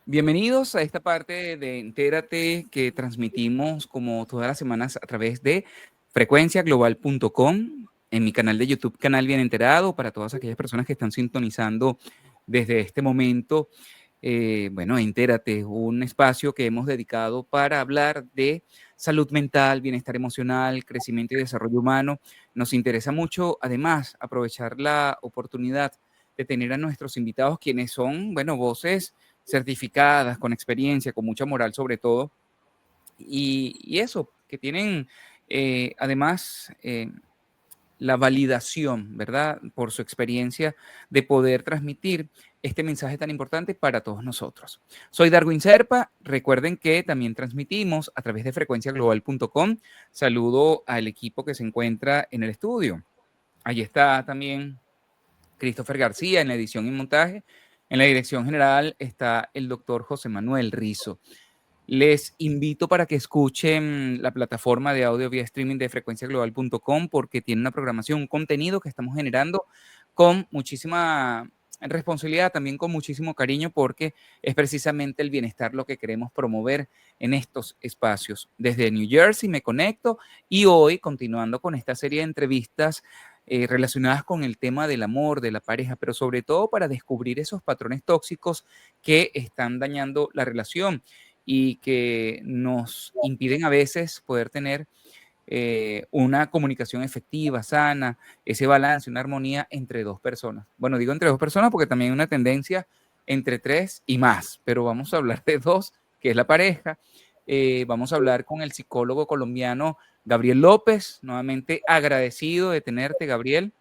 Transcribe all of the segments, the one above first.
Bienvenidos a esta parte de Entérate que transmitimos como todas las semanas a través de frecuenciaglobal.com, en mi canal de YouTube, Canal Bien Enterado, para todas aquellas personas que están sintonizando desde este momento. Bueno, Entérate, un espacio que hemos dedicado para hablar de salud mental, bienestar emocional, crecimiento y desarrollo humano. Nos interesa mucho, además, aprovechar la oportunidad de tener a nuestros invitados, quienes son, bueno, voces certificadas, con experiencia, con mucha moral sobre todo, y eso, que tienen además la validación, ¿verdad? Por su experiencia de poder transmitir este mensaje tan importante para todos nosotros. Soy Darwin Serpa. Recuerden que también transmitimos a través de frecuenciaglobal.com. Saludo al equipo que se encuentra en el estudio. Allí está también Christopher García en la edición y montaje. En la dirección general está el doctor José Manuel Rizo. Les invito para que escuchen la plataforma de audio vía streaming de frecuenciaglobal.com porque tiene una programación, un contenido que estamos generando con muchísima responsabilidad, también con muchísimo cariño, porque es precisamente el bienestar lo que queremos promover en estos espacios. Desde New Jersey me conecto y hoy, continuando con esta serie de entrevistas relacionadas con el tema del amor, de la pareja, pero sobre todo para descubrir esos patrones tóxicos que están dañando la relación y que nos impiden a veces poder tener una comunicación efectiva, sana, ese balance, una armonía entre dos personas. Bueno, digo entre dos personas porque también hay una tendencia entre tres y más, pero vamos a hablar de dos, que es la pareja. Vamos a hablar con el psicólogo colombiano Gabriel López, nuevamente agradecido de tenerte, Gabriel,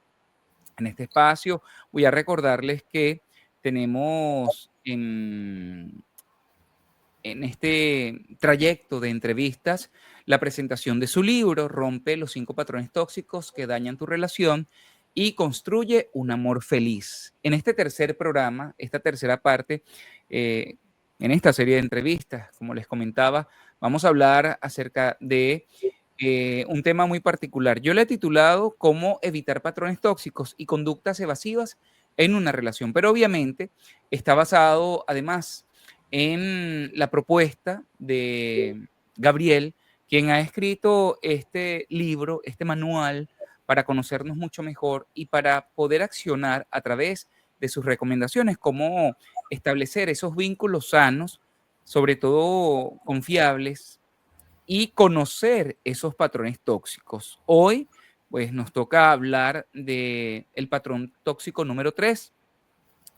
en este espacio. Voy a recordarles que tenemos en este trayecto de entrevistas la presentación de su libro, Rompe los 5 patrones tóxicos que dañan tu relación y construye un amor feliz. En este tercer programa, esta tercera parte, eh, en esta serie de entrevistas, como les comentaba, vamos a hablar acerca de un tema muy particular. Yo le he titulado Cómo evitar patrones tóxicos y conductas evasivas en una relación, pero obviamente está basado además en la propuesta de Gabriel, quien ha escrito este libro, este manual, para conocernos mucho mejor y para poder accionar a través de sus recomendaciones, cómo establecer esos vínculos sanos, sobre todo confiables, y conocer esos patrones tóxicos. Hoy, pues nos toca hablar del patrón tóxico número 3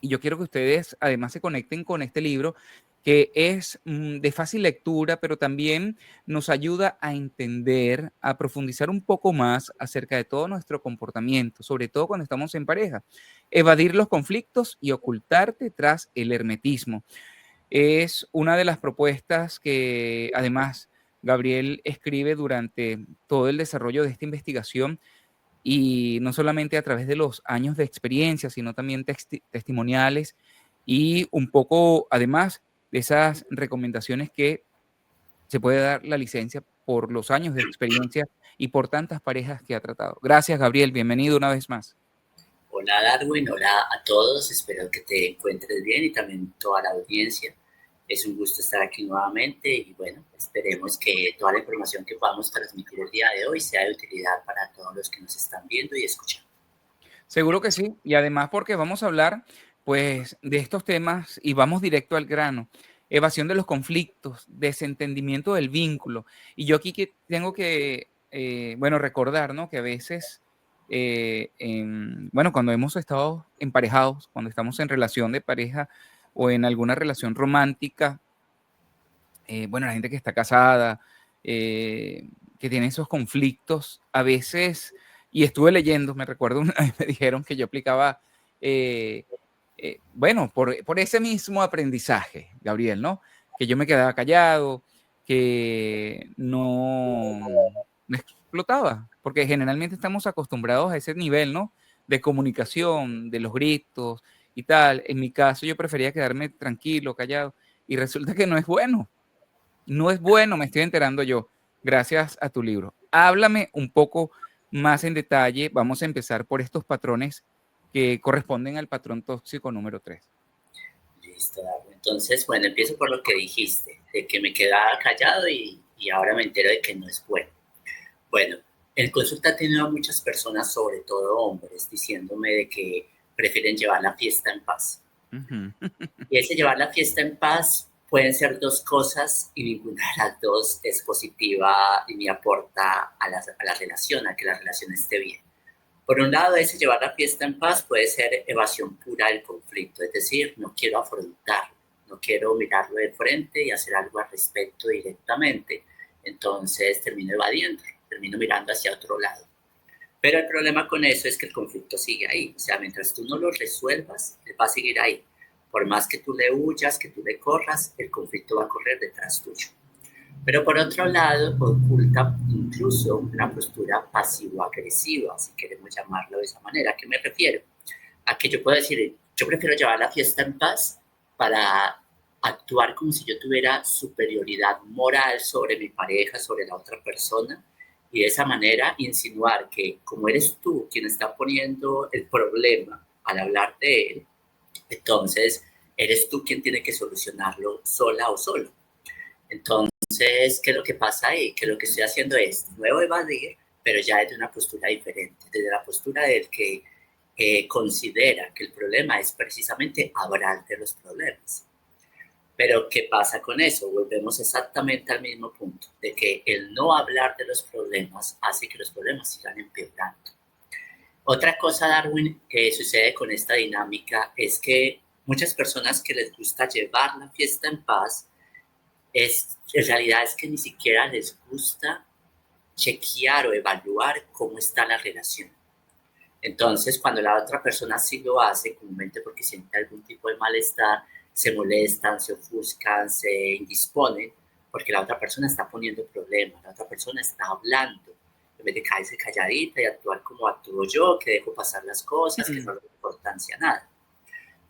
y yo quiero que ustedes además se conecten con este libro que es de fácil lectura, pero también nos ayuda a entender, a profundizar un poco más acerca de todo nuestro comportamiento, sobre todo cuando estamos en pareja. Evadir los conflictos y ocultarte tras el hermetismo. Es una de las propuestas que además Gabriel escribe durante todo el desarrollo de esta investigación y no solamente a través de los años de experiencia, sino también testimoniales y un poco, además, de esas recomendaciones que se puede dar la licencia por los años de experiencia y por tantas parejas que ha tratado. Gracias, Gabriel. Bienvenido una vez más. Hola Darwin, hola a todos, espero que te encuentres bien y también toda la audiencia. Es un gusto estar aquí nuevamente y bueno, esperemos que toda la información que podamos transmitir el día de hoy sea de utilidad para todos los que nos están viendo y escuchando. Seguro que sí. Y además porque vamos a hablar, pues, de estos temas y vamos directo al grano. Evasión de los conflictos, desentendimiento del vínculo. Y yo aquí que tengo que, bueno, recordar, ¿no? Que a veces, bueno, cuando hemos estado emparejados, cuando estamos en relación de pareja o en alguna relación romántica, bueno, la gente que está casada, eh, que tiene esos conflictos, a veces, y estuve leyendo, me recuerdo una vez me dijeron que yo aplicaba, eh, bueno, por ese mismo aprendizaje, Gabriel, ¿no? Que yo me quedaba callado, que no explotaba, porque generalmente estamos acostumbrados a ese nivel, ¿no? De comunicación, de los gritos y tal. En mi caso, yo prefería quedarme tranquilo, callado, y resulta que no es bueno. No es bueno, me estoy enterando yo, gracias a tu libro. Háblame un poco más en detalle. Vamos a empezar por estos patrones que corresponden al patrón tóxico número 3. Listo, Darwin. Entonces, bueno, empiezo por lo que dijiste, de que me quedaba callado y ahora me entero de que no es bueno. Bueno, en consulta he tenido a muchas personas, sobre todo hombres, diciéndome de que prefieren llevar la fiesta en paz. Ujú. Y ese llevar la fiesta en paz pueden ser dos cosas y ninguna de las dos es positiva y me aporta a la relación, a que la relación esté bien. Por un lado, ese llevar la fiesta en paz puede ser evasión pura del conflicto, es decir, no quiero afrontarlo, no quiero mirarlo de frente y hacer algo al respecto directamente, entonces termino evadiendo, termino mirando hacia otro lado. Pero el problema con eso es que el conflicto sigue ahí, o sea, mientras tú no lo resuelvas, él va a seguir ahí. Por más que tú le huyas, que tú le corras, el conflicto va a correr detrás tuyo. Pero por otro lado, oculta incluso una postura pasivo-agresiva, si queremos llamarlo de esa manera. ¿A qué me refiero? A que yo puedo decir, yo prefiero llevar la fiesta en paz para actuar como si yo tuviera superioridad moral sobre mi pareja, sobre la otra persona, y de esa manera insinuar que como eres tú quien está poniendo el problema al hablar de él, entonces eres tú quien tiene que solucionarlo sola o solo. Entonces, ¿qué es lo que pasa ahí? Que lo que estoy haciendo es nuevo evadir, pero ya desde una postura diferente, desde la postura del que considera que el problema es precisamente hablar de los problemas. Pero ¿qué pasa con eso? Volvemos exactamente al mismo punto, de que el no hablar de los problemas hace que los problemas sigan empeorando. Otra cosa, Darwin, que sucede con esta dinámica es que muchas personas que les gusta llevar la fiesta en paz, en realidad es que ni siquiera les gusta chequear o evaluar cómo está la relación. Entonces, cuando la otra persona sí lo hace, comúnmente porque siente algún tipo de malestar, se molestan, se ofuscan, se indisponen, porque la otra persona está poniendo problemas, la otra persona está hablando, en vez de caerse calladita y actuar como actúo yo, que dejo pasar las cosas, que no le da importancia a nada.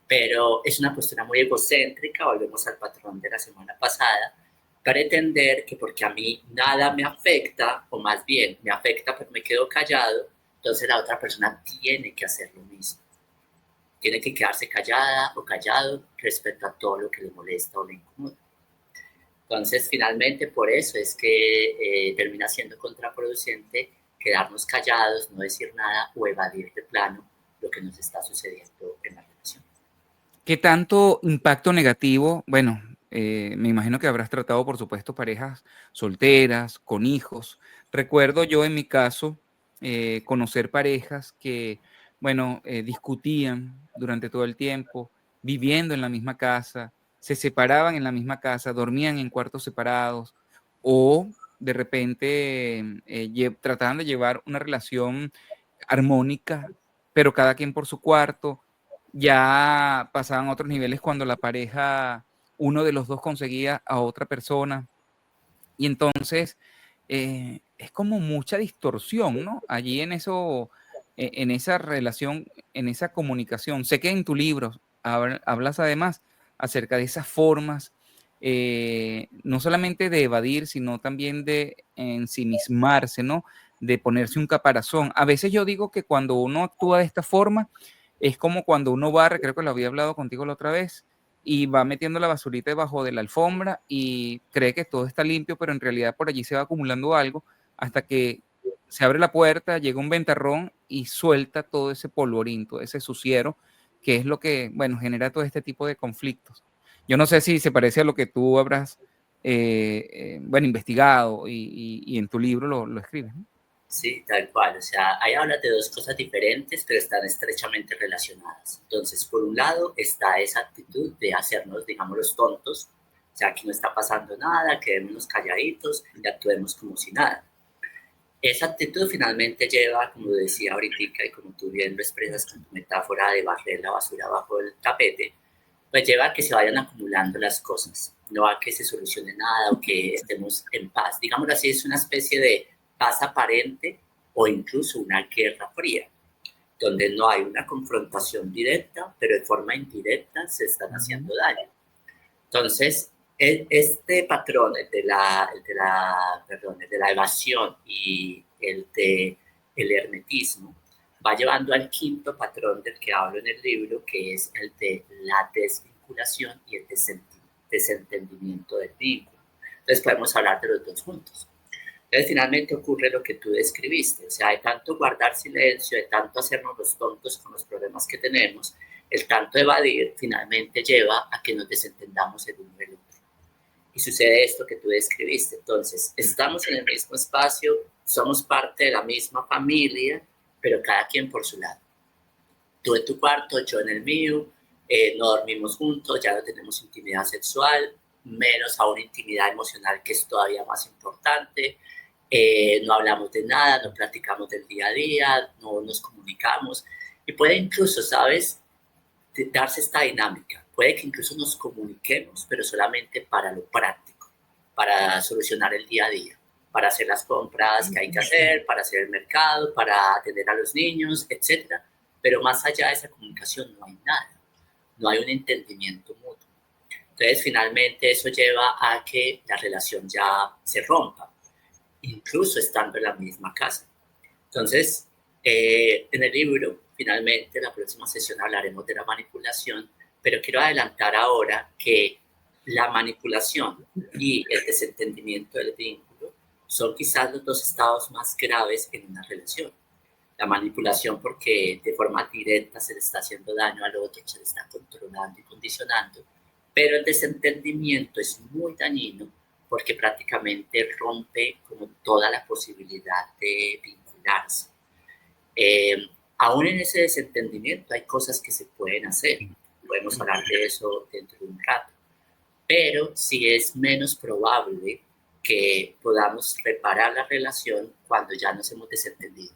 Pero es una postura muy egocéntrica, volvemos al patrón de la semana pasada, pretender que porque a mí nada me afecta, o más bien me afecta pero me quedo callado, entonces la otra persona tiene que hacer lo mismo. Tiene que quedarse callada o callado respecto a todo lo que le molesta o le incomoda. Entonces, finalmente, por eso es que termina siendo contraproducente quedarnos callados, no decir nada o evadir de plano lo que nos está sucediendo en la relación. ¿Qué tanto impacto negativo? Bueno, me imagino que habrás tratado, por supuesto, parejas solteras, con hijos. Recuerdo yo en mi caso conocer parejas que, bueno, discutían durante todo el tiempo, viviendo en la misma casa, se separaban en la misma casa, dormían en cuartos separados o de repente trataban de llevar una relación armónica, pero cada quien por su cuarto. Ya pasaban a otros niveles cuando la pareja, uno de los dos conseguía a otra persona. Y entonces es como mucha distorsión, ¿no? Allí en eso, en esa relación, en esa comunicación. Sé que en tu libro hablas además acerca de esas formas, no solamente de evadir, sino también de ensimismarse, ¿no? De ponerse un caparazón. A veces yo digo que cuando uno actúa de esta forma, es como cuando uno barre, creo que lo había hablado contigo la otra vez, y va metiendo la basurita debajo de la alfombra y cree que todo está limpio, pero en realidad por allí se va acumulando algo hasta que se abre la puerta, llega un ventarrón y suelta todo ese polvorín, todo ese suciero, que es lo que, bueno, genera todo este tipo de conflictos. Yo no sé si se parece a lo que tú habrás, bueno, investigado y en tu libro lo escribes, ¿no? Sí, tal cual. O sea, ahí hablas de dos cosas diferentes, pero están estrechamente relacionadas. Entonces, por un lado está esa actitud de hacernos, digamos, los tontos, o sea, que no está pasando nada, quedémonos calladitos y actuemos como si nada. Esa actitud finalmente lleva, como decía ahorita y como tú bien lo expresas con tu metáfora de barrer la basura bajo el tapete, pues lleva a que se vayan acumulando las cosas, no a que se solucione nada o que estemos en paz. Digámoslo así, es una especie de paz aparente o incluso una guerra fría, donde no hay una confrontación directa, pero de forma indirecta se están haciendo daño. Entonces, este patrón, el de la evasión y el hermetismo, va llevando al quinto patrón del que hablo en el libro, que es el de la vinculación y el desentendimiento del vínculo. Entonces podemos hablar de los dos juntos. Entonces finalmente ocurre lo que tú describiste, o sea, de tanto guardar silencio, de tanto hacernos los tontos con los problemas que tenemos, el tanto evadir finalmente lleva a que nos desentendamos el uno del otro. Y sucede esto que tú describiste. Entonces, estamos en el mismo espacio, somos parte de la misma familia, pero cada quien por su lado. Tú en tu cuarto, yo en el mío, no dormimos juntos, ya no tenemos intimidad sexual, menos aún intimidad emocional, que es todavía más importante. No hablamos de nada, no platicamos del día a día, no nos comunicamos. Y puede incluso, ¿sabes?, darse esta dinámica. Puede que incluso nos comuniquemos, pero solamente para lo práctico, para solucionar el día a día, para hacer las compras que hay que hacer, para hacer el mercado, para atender a los niños, etc. Pero más allá de esa comunicación no hay nada, no hay un entendimiento mutuo. Entonces, finalmente, eso lleva a que la relación ya se rompa, incluso estando en la misma casa. Entonces, en el libro, finalmente, la próxima sesión hablaremos de la manipulación, pero quiero adelantar ahora que la manipulación y el desentendimiento del vínculo son quizás los dos estados más graves en una relación. La manipulación porque de forma directa se le está haciendo daño al otro, se le está controlando y condicionando, pero el desentendimiento es muy dañino porque prácticamente rompe como toda la posibilidad de vincularse. Aún en ese desentendimiento hay cosas que se pueden hacer, podemos hablar de eso dentro de un rato, pero sí es menos probable que podamos reparar la relación cuando ya nos hemos desentendido,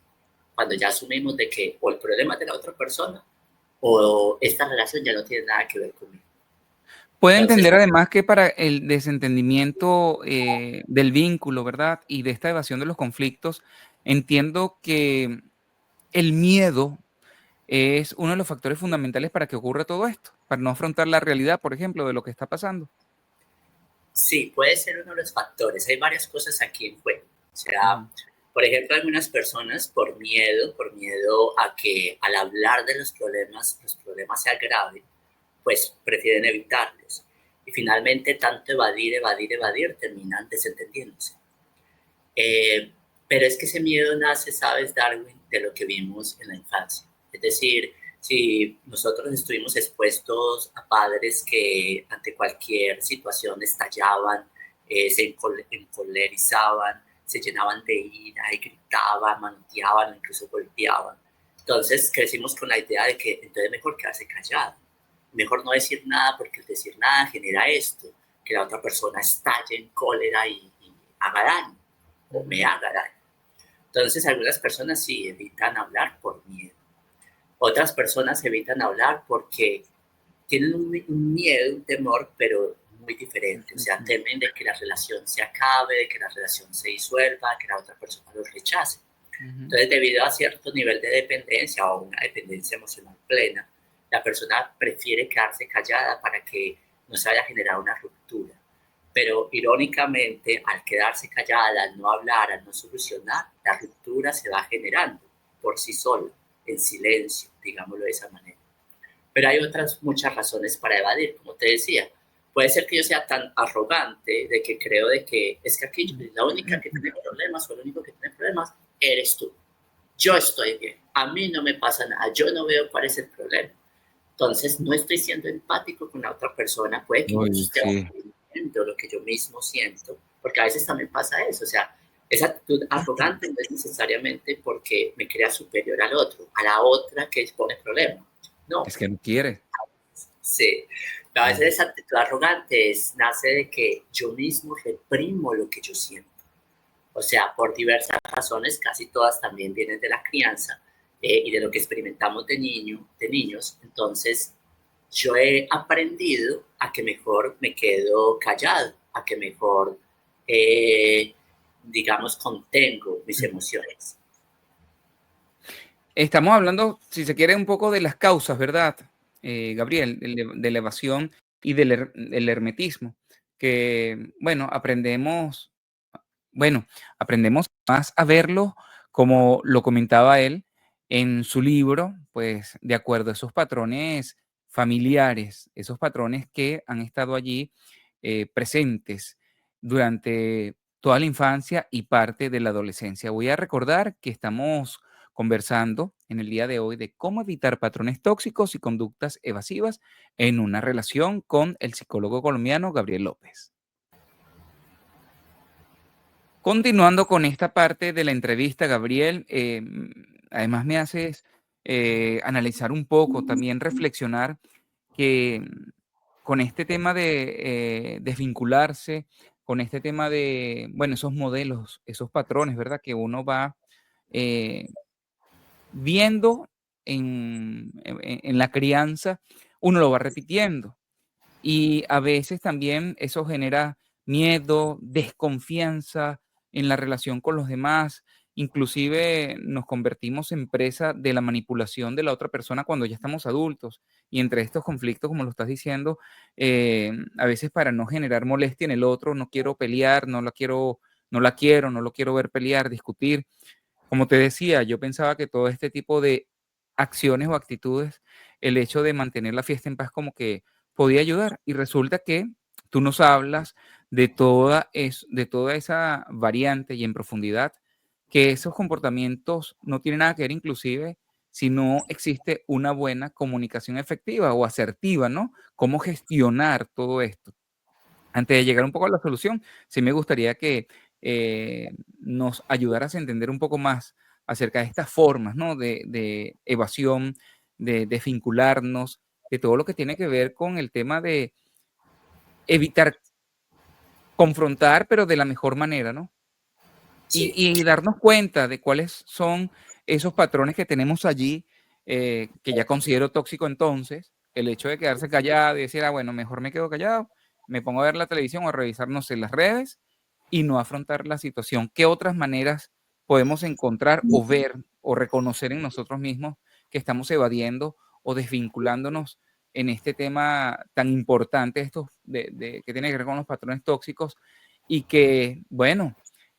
cuando ya asumimos de que o el problema es de la otra persona o esta relación ya no tiene nada que ver conmigo. Puede entender además que para el desentendimiento del vínculo, ¿verdad? Y de esta evasión de los conflictos, entiendo que el miedo es uno de los factores fundamentales para que ocurra todo esto, para no afrontar la realidad, por ejemplo, de lo que está pasando. Sí, puede ser uno de los factores. Hay varias cosas aquí en juego. O sea, por ejemplo, algunas personas por miedo a que al hablar de los problemas se agraven, pues prefieren evitarlos. Y finalmente, tanto evadir, terminan desentendiéndose. Pero es que ese miedo nace, ¿sabes, Darwin?, de lo que vimos en la infancia. Es decir, si nosotros estuvimos expuestos a padres que ante cualquier situación estallaban, se encolerizaban, se llenaban de ira y gritaban, manoteaban, incluso golpeaban. Entonces crecimos con la idea de que entonces mejor quedarse callado, mejor no decir nada porque el decir nada genera esto, que la otra persona estalle en cólera y haga daño o me haga daño. Entonces algunas personas sí evitan hablar por miedo. Otras personas evitan hablar porque tienen un miedo, un temor, pero muy diferente. O sea, temen de que la relación se acabe, de que la relación se disuelva, que la otra persona los rechace. Entonces, debido a cierto nivel de dependencia o una dependencia emocional plena, la persona prefiere quedarse callada para que no se vaya a generar una ruptura. Pero irónicamente, al quedarse callada, al no hablar, al no solucionar, la ruptura se va generando por sí sola, en silencio, digámoslo de esa manera. Pero hay otras muchas razones para evadir, como te decía. Puede ser que yo sea tan arrogante de que creo de que es que aquí la única que tiene problemas o el único que tiene problemas eres tú. Yo estoy bien, a mí no me pasa nada, yo no veo cuál es el problema. Entonces no estoy siendo empático con la otra persona, puede que incluso esté viendo lo que yo mismo siento, porque a veces también pasa eso, o sea, esa actitud arrogante no es necesariamente porque me crea superior al otro, a la otra que expone problemas. No. Es que no quiere. Sí. A veces esa actitud arrogante nace de que yo mismo reprimo lo que yo siento. O sea, por diversas razones, casi todas también vienen de la crianza y de lo que experimentamos de niños. Entonces, yo he aprendido a que mejor me quedo callado, a que mejor, digamos, contengo mis emociones. Estamos hablando, si se quiere, un poco de las causas, ¿verdad, Gabriel? De la evasión y del hermetismo, que, bueno, aprendemos más a verlo, como lo comentaba él en su libro, pues de acuerdo a esos patrones familiares, esos patrones que han estado allí presentes durante toda la infancia y parte de la adolescencia. Voy a recordar que estamos conversando en el día de hoy de cómo evitar patrones tóxicos y conductas evasivas en una relación con el psicólogo colombiano Gabriel López. Continuando con esta parte de la entrevista, Gabriel, además me haces analizar un poco, también reflexionar que con este tema de desvincularse, con este tema de, bueno, esos modelos, esos patrones, ¿verdad? Que uno va eh, viendo en la crianza, uno lo va repitiendo. Y a veces también eso genera miedo, desconfianza en la relación con los demás. Inclusive nos convertimos en presa de la manipulación de la otra persona cuando ya estamos adultos. Y entre estos conflictos, como lo estás diciendo, a veces para no generar molestia en el otro, no quiero pelear, no lo quiero ver pelear, discutir. Como te decía, yo pensaba que todo este tipo de acciones o actitudes, el hecho de mantener la fiesta en paz como que podía ayudar. Y resulta que tú nos hablas de toda esa variante y en profundidad, que esos comportamientos no tienen nada que ver inclusive si no existe una buena comunicación efectiva o asertiva, ¿no? Cómo gestionar todo esto. Antes de llegar un poco a la solución, sí me gustaría que nos ayudaras a entender un poco más acerca de estas formas, ¿no? De evasión, de desvincularnos, de todo lo que tiene que ver con el tema de evitar confrontar, pero de la mejor manera, ¿no? Sí, Y darnos cuenta de cuáles son esos patrones que tenemos allí, que ya considero tóxico entonces, el hecho de quedarse callado y decir, ah, bueno, mejor me quedo callado, me pongo a ver la televisión o a revisar, no sé, las redes y no afrontar la situación. ¿Qué otras maneras podemos encontrar o ver o reconocer en nosotros mismos que estamos evadiendo o desvinculándonos en este tema tan importante, que tiene que ver con los patrones tóxicos y que, bueno,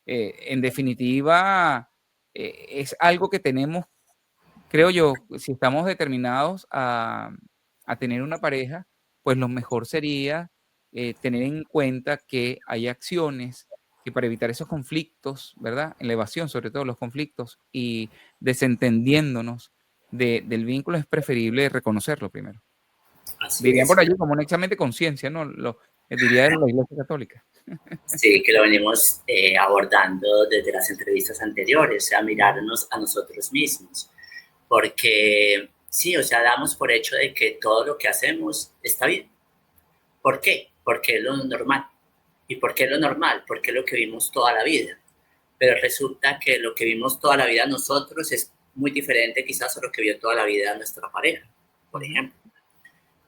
en definitiva, es algo que tenemos, creo yo, si estamos determinados a tener una pareja, pues lo mejor sería tener en cuenta que hay acciones que para evitar esos conflictos, ¿verdad? En la evasión, sobre todo los conflictos y desentendiéndonos del vínculo, es preferible reconocerlo primero. así Dirían es. por allí como un examen de conciencia, ¿no? Diría la Iglesia Católica. Sí, que lo venimos abordando desde las entrevistas anteriores, o sea, mirarnos a nosotros mismos. Porque sí, o sea, damos por hecho de que todo lo que hacemos está bien. ¿Por qué? Porque es lo normal. ¿Y por qué es lo normal? Porque es lo que vimos toda la vida. Pero resulta que lo que vimos toda la vida nosotros es muy diferente quizás a lo que vio toda la vida nuestra pareja, por Ujú, ejemplo.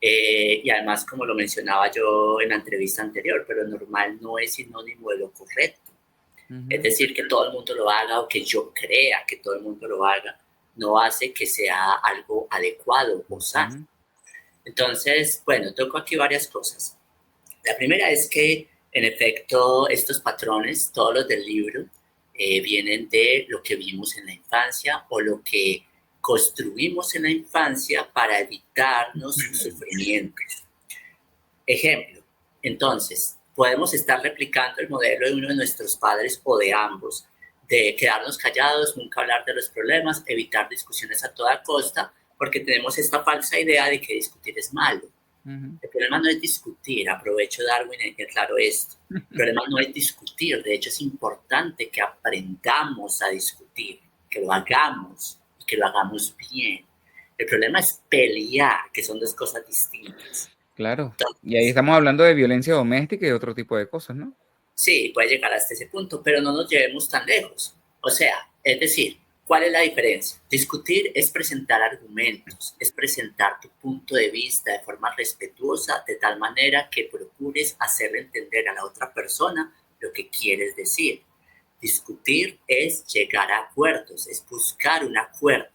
Y además, como lo mencionaba yo en la entrevista anterior, pero normal no es sinónimo de lo correcto. Es ujú, decir, que todo el mundo lo haga o que yo crea que todo el mundo lo haga, no hace que sea algo adecuado o sano. ujú, Entonces, bueno, toco aquí varias cosas. La primera es que, en efecto, estos patrones, todos los del libro, vienen de lo que vimos en la infancia o lo que construimos en la infancia para evitarnos sufrimientos. Ejemplo, entonces, podemos estar replicando el modelo de uno de nuestros padres o de ambos, de quedarnos callados, nunca hablar de los problemas, evitar discusiones a toda costa, porque tenemos esta falsa idea de que discutir es malo. ujú. El problema no es discutir, aprovecho Darwin en que claro esto. El problema no es discutir, de hecho es importante que aprendamos a discutir, que lo hagamos y que lo hagamos bien. El problema es pelear, que son dos cosas distintas. Claro. Y ahí Entonces, estamos hablando de violencia doméstica y de otro tipo de cosas, ¿no? sí, puede llegar hasta ese punto, pero no nos llevemos tan lejos. O sea, es decir, ¿cuál es la diferencia? Discutir es presentar argumentos, es presentar tu punto de vista de forma respetuosa, de tal manera que procures hacerle entender a la otra persona lo que quieres decir. Discutir es llegar a acuerdos, es buscar un acuerdo.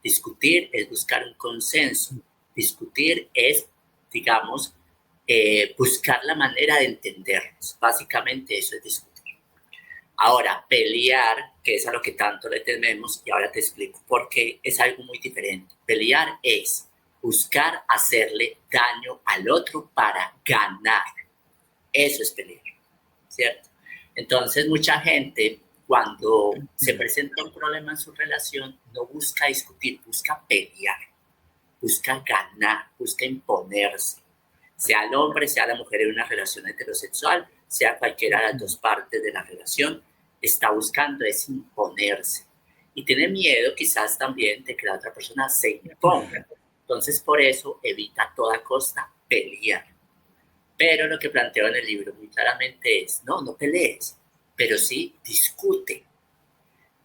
Discutir es buscar un consenso. Discutir es, digamos, buscar la manera de entendernos. Básicamente eso es discutir. Ahora, pelear, que es a lo que tanto le tememos, y ahora te explico por qué es algo muy diferente. Pelear es buscar hacerle daño al otro para ganar. Eso es peligro, ¿cierto? Entonces, mucha gente, cuando se presenta un problema en su relación, no busca discutir, busca pelear, busca ganar, busca imponerse. Sea el hombre, sea la mujer en una relación heterosexual, sea cualquiera de las dos partes de la relación, está buscando es imponerse. Y tiene miedo quizás también de que la otra persona se imponga. Entonces, por eso evita a toda costa pelear. Pero lo que planteo en el libro muy claramente es, no pelees, pero sí discute.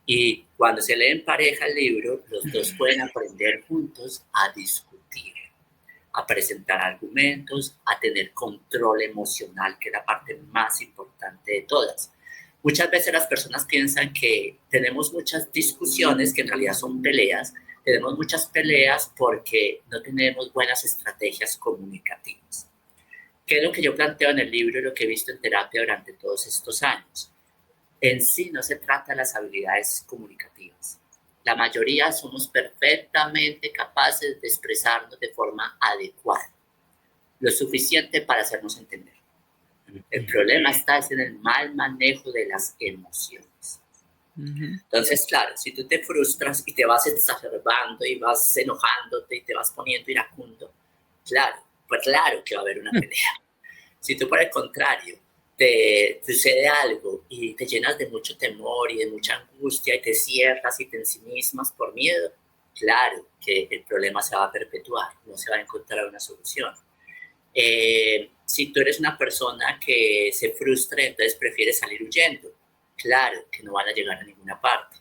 Y cuando se lee en pareja el libro, los dos pueden aprender juntos a discutir, a presentar argumentos, a tener control emocional, que es la parte más importante de todas. Muchas veces las personas piensan que tenemos muchas discusiones, que en realidad son peleas. Tenemos muchas peleas porque no tenemos buenas estrategias comunicativas. ¿Qué es lo que yo planteo en el libro y lo que he visto en terapia durante todos estos años? En sí no se trata de las habilidades comunicativas. La mayoría somos perfectamente capaces de expresarnos de forma adecuada, lo suficiente para hacernos entender. El problema está en el mal manejo de las emociones. Entonces, claro, si tú te frustras y te vas exacerbando y vas enojándote y te vas poniendo iracundo, claro, pues claro que va a haber una pelea. Si tú, por el contrario, te sucede algo y te llenas de mucho temor y de mucha angustia y te cierras y te ensimismas por miedo, claro que el problema se va a perpetuar, no se va a encontrar una solución. Si tú eres una persona que se frustra, entonces prefieres salir huyendo, claro que no van a llegar a ninguna parte.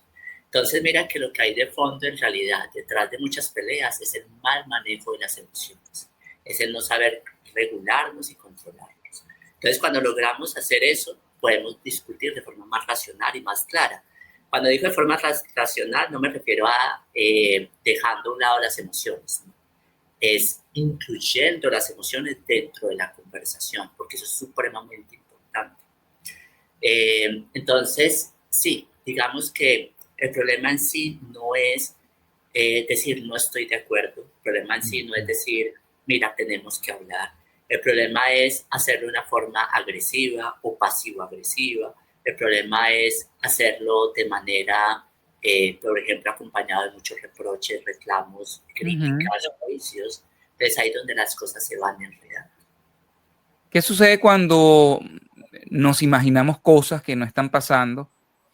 Entonces mira que lo que hay de fondo en realidad, detrás de muchas peleas, es el mal manejo de las emociones, es el no saber regularnos y controlarnos. Entonces cuando logramos hacer eso, podemos discutir de forma más racional y más clara. Cuando digo de forma racional, no me refiero a dejando a un lado las emociones, ¿no? Es incluyendo las emociones dentro de la conversación, porque eso es supremamente importante. Entonces, sí, digamos que el problema en sí no es decir no estoy de acuerdo, el problema en sí no es decir, mira, tenemos que hablar, el problema es hacerlo de una forma agresiva o pasivo-agresiva, el problema es hacerlo de manera, por ejemplo, acompañado de muchos reproches, reclamos, críticas, juicios. Entonces ahí es donde las cosas se van enredando. ¿Qué sucede cuando nos imaginamos cosas que no están pasando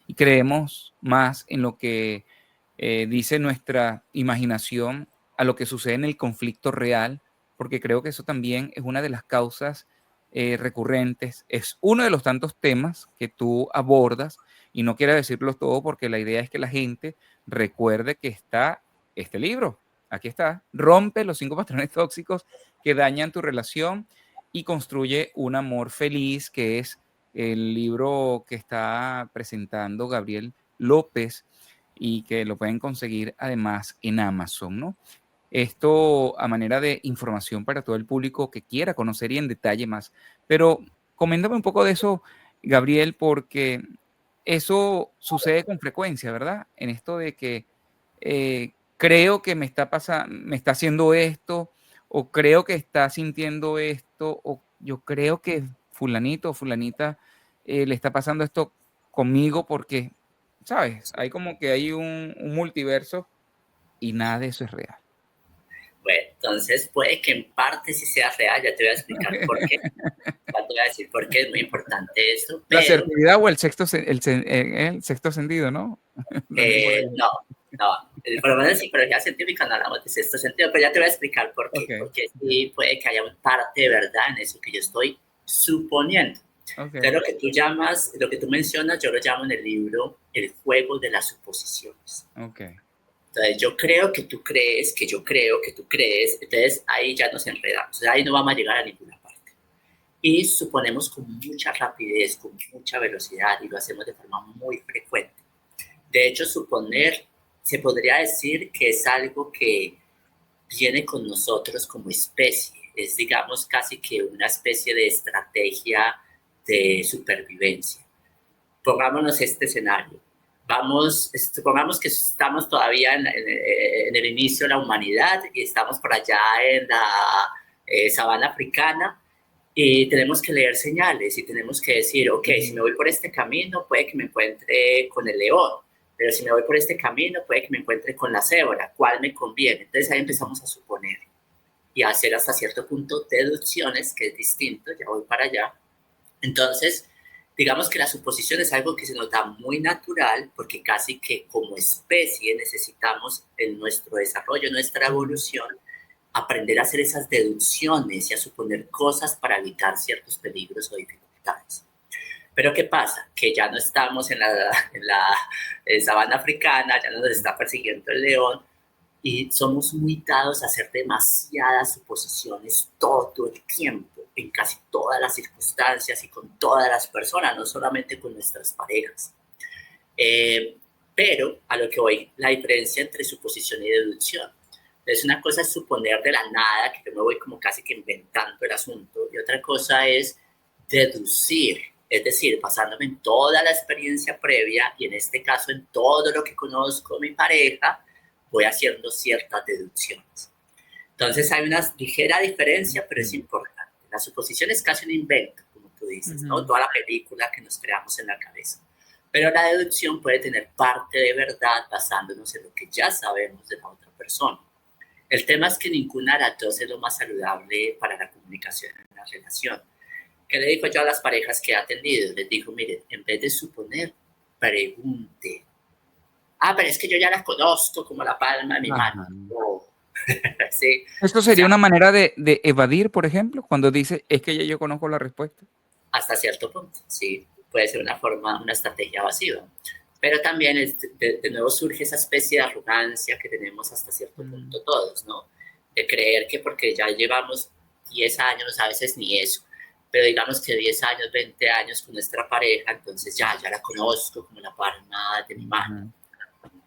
y creemos más en lo que dice nuestra imaginación a lo que sucede en el conflicto real? Porque creo que eso también es una de las causas recurrentes, es uno de los tantos temas que tú abordas, y no quiero decirlo todo porque la idea es que la gente recuerde que está este libro. Aquí está, Rompe los 5 patrones tóxicos que dañan tu relación y construye un amor feliz, que es el libro que está presentando Gabriel López y que lo pueden conseguir además en Amazon, ¿no? Esto a manera de información para todo el público que quiera conocer y en detalle más. Pero coméntame un poco de eso, Gabriel, porque eso sucede con frecuencia, ¿verdad? En esto de que creo que me está haciendo esto, o creo que está sintiendo esto, o yo creo que fulanito o fulanita le está pasando esto conmigo porque, ¿sabes? Hay como que hay un multiverso y nada de eso es real. Bueno, entonces puede que en parte sí sea real, ya te voy a explicar por qué. Ya te voy a decir por qué es muy importante esto, La pero asertividad o el sexto sentido, ¿no? También por ahí. no, por lo menos en psicología científica no hablamos de sexto sentido, pero ya te voy a explicar por qué. Ok, Porque sí puede que haya parte de verdad en eso que yo estoy suponiendo. ok. Entonces lo que tú llamas, lo que tú mencionas, yo lo llamo en el libro el juego de las suposiciones. Ok. Entonces yo creo que tú crees, que yo creo que tú crees, entonces ahí ya nos enredamos, o sea, ahí no vamos a llegar a ninguna parte. Y suponemos con mucha rapidez, con mucha velocidad, y lo hacemos de forma muy frecuente. De hecho, suponer se podría decir que es algo que viene con nosotros como especie. Es, digamos, casi que una especie de estrategia de supervivencia. Pongámonos este escenario. supongamos que estamos todavía en el inicio de la humanidad y estamos por allá en la sabana africana y tenemos que leer señales y tenemos que decir, ok, si me voy por este camino puede que me encuentre con el león, pero si me voy por este camino puede que me encuentre con la cebra, ¿cuál me conviene? Entonces ahí empezamos a suponer y a hacer hasta cierto punto deducciones, que es distinto, ya voy para allá. Entonces, digamos que la suposición es algo que se nos da muy natural porque casi que como especie necesitamos en nuestro desarrollo, en nuestra evolución, aprender a hacer esas deducciones y a suponer cosas para evitar ciertos peligros o dificultades. Pero ¿qué pasa? Que ya no estamos en sabana africana, ya no nos está persiguiendo el león y somos muy dados a hacer demasiadas suposiciones todo el tiempo, en casi todas las circunstancias y con todas las personas, no solamente con nuestras parejas. Pero a lo que voy, la diferencia entre suposición y deducción. Entonces, una cosa es suponer de la nada, que yo me voy como casi que inventando el asunto, y otra cosa es deducir, es decir, basándome en toda la experiencia previa y en este caso en todo lo que conozco de mi pareja, voy haciendo ciertas deducciones. Entonces hay una ligera diferencia, pero es importante. La suposición es casi un invento, como tú dices, ¿no? Toda la película que nos creamos en la cabeza. Pero la deducción puede tener parte de verdad basándonos en lo que ya sabemos de la otra persona. El tema es que ninguna de las dos es lo más saludable para la comunicación en la relación. ¿Qué le digo yo a las parejas que he atendido? Les digo, miren, en vez de suponer, pregunte. Ah, pero es que yo ya la conozco como la palma de mi mano. Oh. Sí. ¿Esto sería una manera de evadir, por ejemplo, cuando dice, es que ya yo conozco la respuesta? Hasta cierto punto, sí. Puede ser una forma, una estrategia evasiva. Pero también de nuevo surge esa especie de arrogancia que tenemos hasta cierto punto todos, ¿no? De creer que porque ya llevamos 10 años, a veces ni eso, pero digamos que 10 años, 20 años con nuestra pareja, entonces ya la conozco como la palma de mi mano.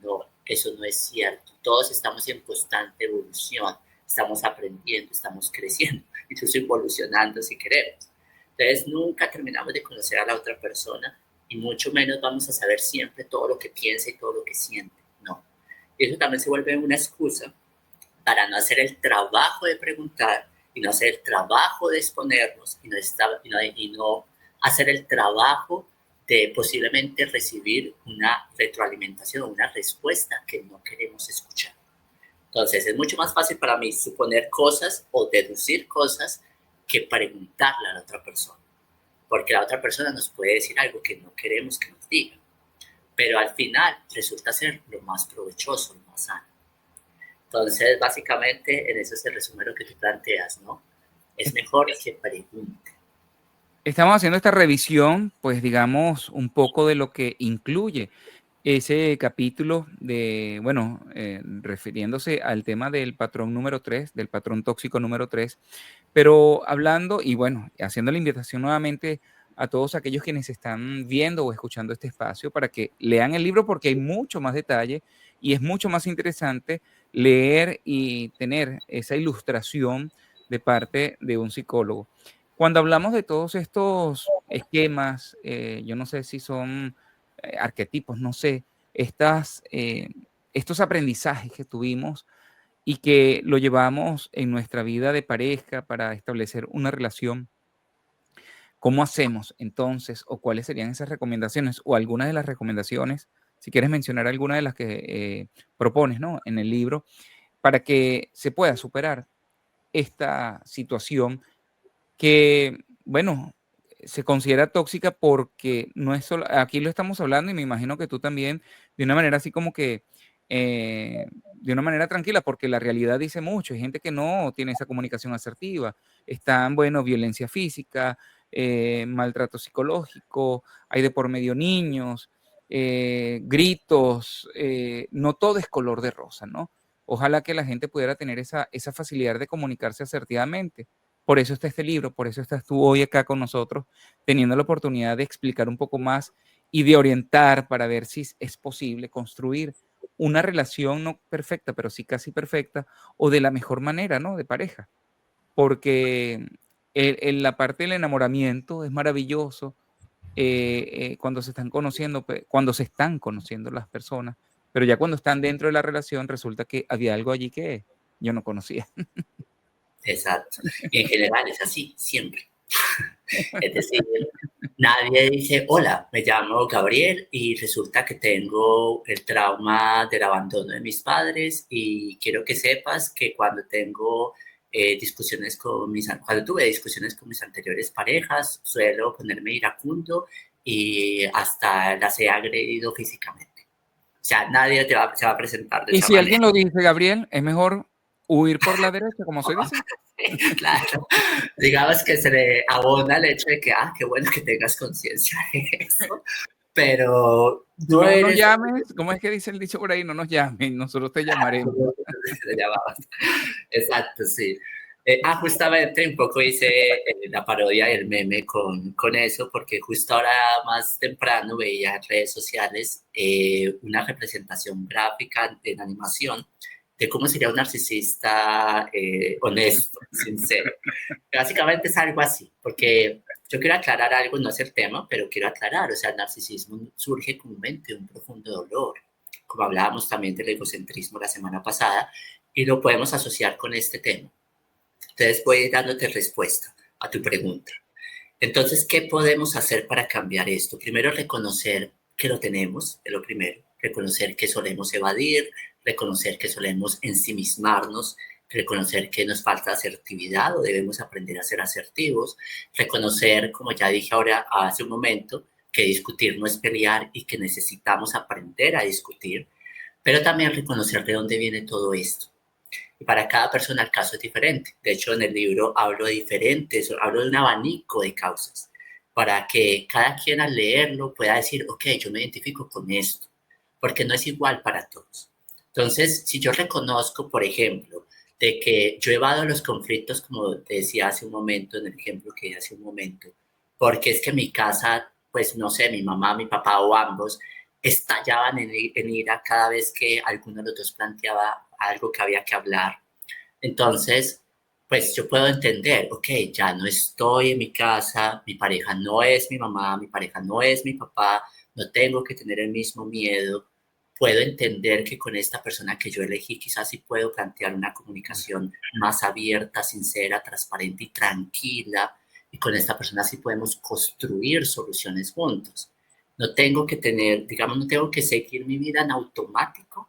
No, eso no es cierto. Todos estamos en constante evolución, estamos aprendiendo, estamos creciendo, incluso evolucionando si queremos. Entonces nunca terminamos de conocer a la otra persona y mucho menos vamos a saber siempre todo lo que piensa y todo lo que siente. No. Y eso también se vuelve una excusa para no hacer el trabajo de preguntar y no hacer el trabajo de exponernos y no hacer el trabajo de posiblemente recibir una retroalimentación o una respuesta que no queremos escuchar. Entonces es mucho más fácil para mí suponer cosas o deducir cosas que preguntarle a la otra persona, porque la otra persona nos puede decir algo que no queremos que nos diga, pero al final resulta ser lo más provechoso, lo más sano. Entonces, básicamente, en eso se resume lo que tú planteas, ¿no? Es mejor que pregunte. Estamos haciendo esta revisión, pues digamos, un poco de lo que incluye ese capítulo de, bueno, refiriéndose al tema del patrón número 3, del patrón tóxico número 3, pero hablando y bueno, haciendo la invitación nuevamente a todos aquellos quienes están viendo o escuchando este espacio para que lean el libro porque hay mucho más detalle y es mucho más interesante leer y tener esa ilustración de parte de un psicólogo. Cuando hablamos de todos estos esquemas, yo no sé si son arquetipos, no sé, estos aprendizajes que tuvimos y que lo llevamos en nuestra vida de pareja para establecer una relación. ¿Cómo hacemos entonces o cuáles serían esas recomendaciones o algunas de las recomendaciones, si quieres mencionar alguna de las que propones, ¿no?, en el libro, para que se pueda superar esta situación que, bueno, se considera tóxica porque no es solo, aquí lo estamos hablando y me imagino que tú también, de una manera así como que, de una manera tranquila, porque la realidad dice mucho, hay gente que no tiene esa comunicación asertiva, están, bueno, violencia física, maltrato psicológico, hay de por medio niños, gritos, no todo es color de rosa, ¿no? Ojalá que la gente pudiera tener esa facilidad de comunicarse asertivamente. Por eso está este libro, por eso estás tú hoy acá con nosotros, teniendo la oportunidad de explicar un poco más y de orientar para ver si es posible construir una relación no perfecta, pero sí casi perfecta, o de la mejor manera, ¿no?, de pareja. Porque la parte del enamoramiento es maravilloso, cuando se están conociendo las personas, pero ya cuando están dentro de la relación resulta que había algo allí que yo no conocía. Exacto. Y en general es así, siempre. Es decir, nadie dice, hola, me llamo Gabriel y resulta que tengo el trauma del abandono de mis padres y quiero que sepas que cuando tengo cuando tuve discusiones con mis anteriores parejas, suelo ponerme iracundo y hasta las he agredido físicamente. O sea, nadie se va a presentar de Y esa si manera. alguien lo dice, Gabriel, es mejor huir por la derecha, como se dice. Claro, digamos que se le abona el hecho de que, qué bueno que tengas conciencia de eso, pero no No nos eres... llames, ¿cómo es que dice el dicho por ahí? No nos llames, nosotros te llamaremos. Te llamabas. Exacto, sí. Justamente un poco hice la parodia del meme con eso, porque justo ahora más temprano veía en redes sociales una representación gráfica en animación de cómo sería un narcisista honesto, sincero. Básicamente es algo así, porque yo quiero aclarar algo, no es el tema, pero quiero aclarar, o sea, el narcisismo surge comúnmente de un profundo dolor, como hablábamos también del egocentrismo la semana pasada, y lo podemos asociar con este tema. Entonces voy dándote respuesta a tu pregunta. Entonces, ¿qué podemos hacer para cambiar esto? Primero, reconocer que lo tenemos, es lo primero. Reconocer que solemos evadir, reconocer que solemos ensimismarnos, reconocer que nos falta asertividad o debemos aprender a ser asertivos, reconocer, como ya dije ahora hace un momento, que discutir no es pelear y que necesitamos aprender a discutir, pero también reconocer de dónde viene todo esto. Y para cada persona el caso es diferente. De hecho, en el libro hablo de hablo de un abanico de causas, para que cada quien al leerlo pueda decir, ok, yo me identifico con esto, porque no es igual para todos. Entonces, si yo reconozco, por ejemplo, de que yo evado los conflictos, como te decía hace un momento, en el ejemplo que di hace un momento, porque es que en mi casa, pues no sé, mi mamá, mi papá o ambos estallaban en ira cada vez que alguno de los dos planteaba algo que había que hablar. Entonces, pues yo puedo entender, ok, ya no estoy en mi casa, mi pareja no es mi mamá, mi pareja no es mi papá, no tengo que tener el mismo miedo. Puedo entender que con esta persona que yo elegí quizás sí puedo plantear una comunicación más abierta, sincera, transparente y tranquila. Y con esta persona sí podemos construir soluciones juntos. No tengo que tener, digamos, no tengo que seguir mi vida en automático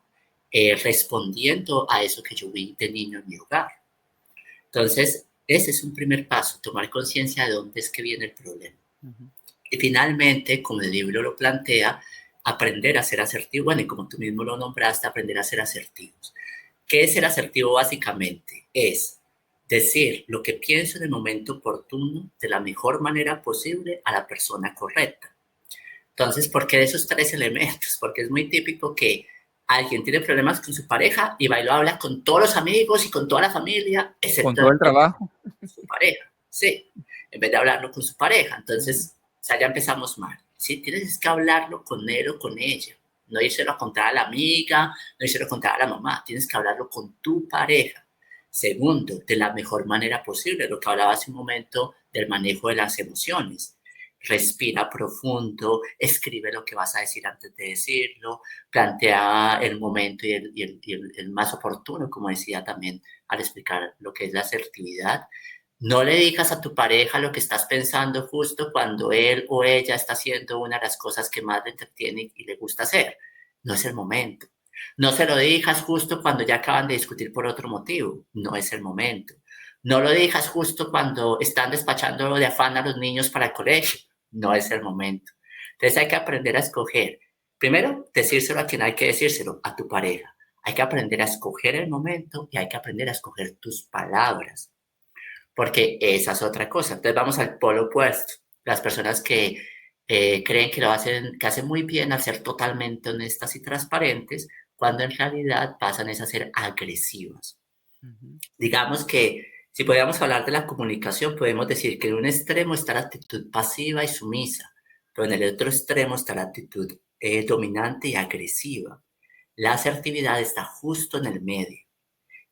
respondiendo a eso que yo vi de niño en mi hogar. Entonces, ese es un primer paso, tomar conciencia de dónde es que viene el problema. Uh-huh. Y finalmente, como el libro lo plantea, aprender a ser asertivo. Bueno, y como tú mismo lo nombraste, aprender a ser asertivos. ¿Qué es ser asertivo básicamente? Es decir lo que pienso en el momento oportuno de la mejor manera posible a la persona correcta. Entonces, ¿por qué esos tres elementos? Porque es muy típico que alguien tiene problemas con su pareja y va y lo habla con todos los amigos y con toda la familia, con excepto todo el trabajo. Su pareja, sí, en vez de hablarlo con su pareja. Entonces, o sea, ya empezamos mal. Sí, tienes que hablarlo con él o con ella. No írselo a contar a la amiga, no írselo a contar a la mamá. Tienes que hablarlo con tu pareja. Segundo, de la mejor manera posible, lo que hablaba hace un momento del manejo de las emociones. Respira profundo, escribe lo que vas a decir antes de decirlo, plantea el momento y el más oportuno, como decía también al explicar lo que es la asertividad. No le digas a tu pareja lo que estás pensando justo cuando él o ella está haciendo una de las cosas que más le entretiene y le gusta hacer. No es el momento. No se lo digas justo cuando ya acaban de discutir por otro motivo. No es el momento. No lo digas justo cuando están despachando de afán a los niños para el colegio. No es el momento. Entonces hay que aprender a escoger. Primero, decírselo a quien hay que decírselo, a tu pareja. Hay que aprender a escoger el momento y hay que aprender a escoger tus palabras, porque esa es otra cosa. Entonces vamos al polo opuesto. Las personas que creen que que hacen muy bien al ser totalmente honestas y transparentes, cuando en realidad pasan a ser agresivas. Uh-huh. Digamos que si podíamos hablar de la comunicación, podemos decir que en un extremo está la actitud pasiva y sumisa, pero en el otro extremo está la actitud dominante y agresiva. La asertividad está justo en el medio.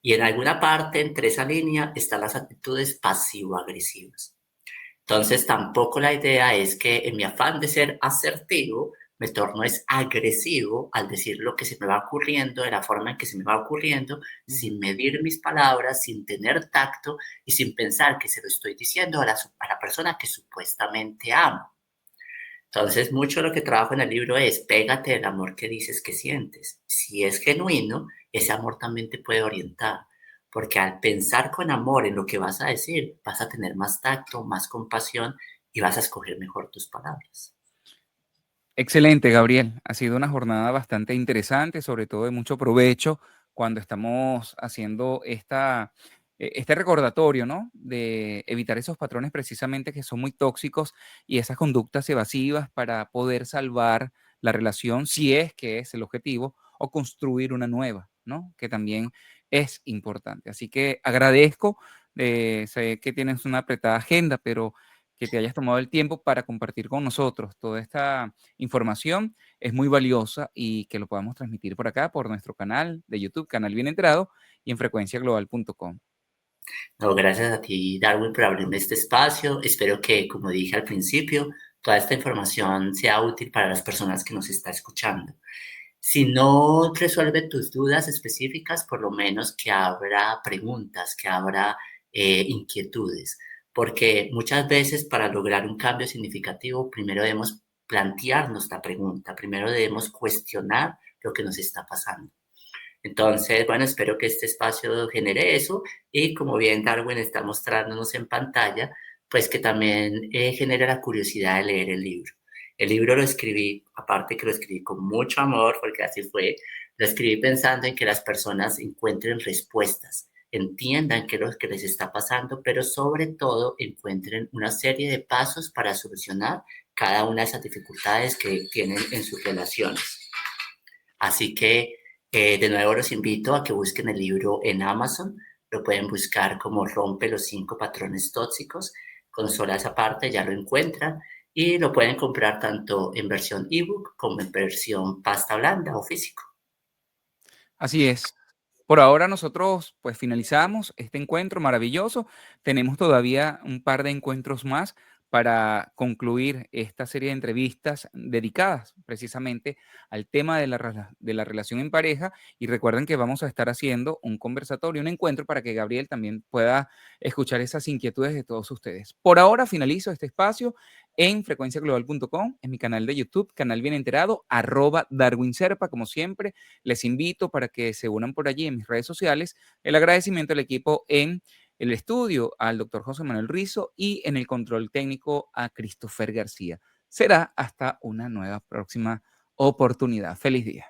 Y en alguna parte entre esa línea están las actitudes pasivo-agresivas. Entonces, tampoco la idea es que en mi afán de ser asertivo, me torno es agresivo al decir lo que se me va ocurriendo, de la forma en que se me va ocurriendo, sin medir mis palabras, sin tener tacto y sin pensar que se lo estoy diciendo a la persona que supuestamente amo. Entonces, mucho lo que trabajo en el libro es pégate del amor que dices que sientes. Si es genuino, ese amor también te puede orientar, porque al pensar con amor en lo que vas a decir, vas a tener más tacto, más compasión y vas a escoger mejor tus palabras. Excelente, Gabriel. Ha sido una jornada bastante interesante, sobre todo de mucho provecho cuando estamos haciendo este recordatorio, ¿no? De evitar esos patrones precisamente que son muy tóxicos y esas conductas evasivas para poder salvar la relación, si es que es el objetivo, o construir una nueva, ¿no? Que también es importante. Así que agradezco, sé que tienes una apretada agenda, pero que te hayas tomado el tiempo para compartir con nosotros toda esta información es muy valiosa y que lo podamos transmitir por acá, por nuestro canal de YouTube, Canal Bien Enterado, y en frecuenciaglobal.com. No, gracias a ti, Darwin, por abrirme este espacio. Espero que, como dije al principio, toda esta información sea útil para las personas que nos están escuchando. Si no resuelve tus dudas específicas, por lo menos que habrá preguntas, que habrá inquietudes, porque muchas veces para lograr un cambio significativo, primero debemos plantearnos la pregunta, primero debemos cuestionar lo que nos está pasando. Entonces, bueno, espero que este espacio genere eso y como bien Darwin está mostrándonos en pantalla, pues que también genere la curiosidad de leer el libro. El libro lo escribí, aparte que lo escribí con mucho amor, porque así fue, lo escribí pensando en que las personas encuentren respuestas, entiendan qué es lo que les está pasando, pero sobre todo encuentren una serie de pasos para solucionar cada una de esas dificultades que tienen en sus relaciones. Así que de nuevo los invito a que busquen el libro en Amazon. Lo pueden buscar como Rompe los 5 patrones tóxicos. Con sola esa parte ya lo encuentran y lo pueden comprar tanto en versión ebook como en versión pasta blanda o físico. Así es. Por ahora nosotros pues finalizamos este encuentro maravilloso. Tenemos todavía un par de encuentros más para concluir esta serie de entrevistas dedicadas precisamente al tema de de la relación en pareja. Y recuerden que vamos a estar haciendo un conversatorio, un encuentro para que Gabriel también pueda escuchar esas inquietudes de todos ustedes. Por ahora finalizo este espacio en frecuenciaglobal.com, en mi canal de YouTube, Canal Bien Enterado, @Darwin Serpa, como siempre. Les invito para que se unan por allí en mis redes sociales. El agradecimiento al equipo en el estudio, al doctor José Manuel Rizo, y en el control técnico a Christopher García. Será hasta una nueva próxima oportunidad. Feliz día.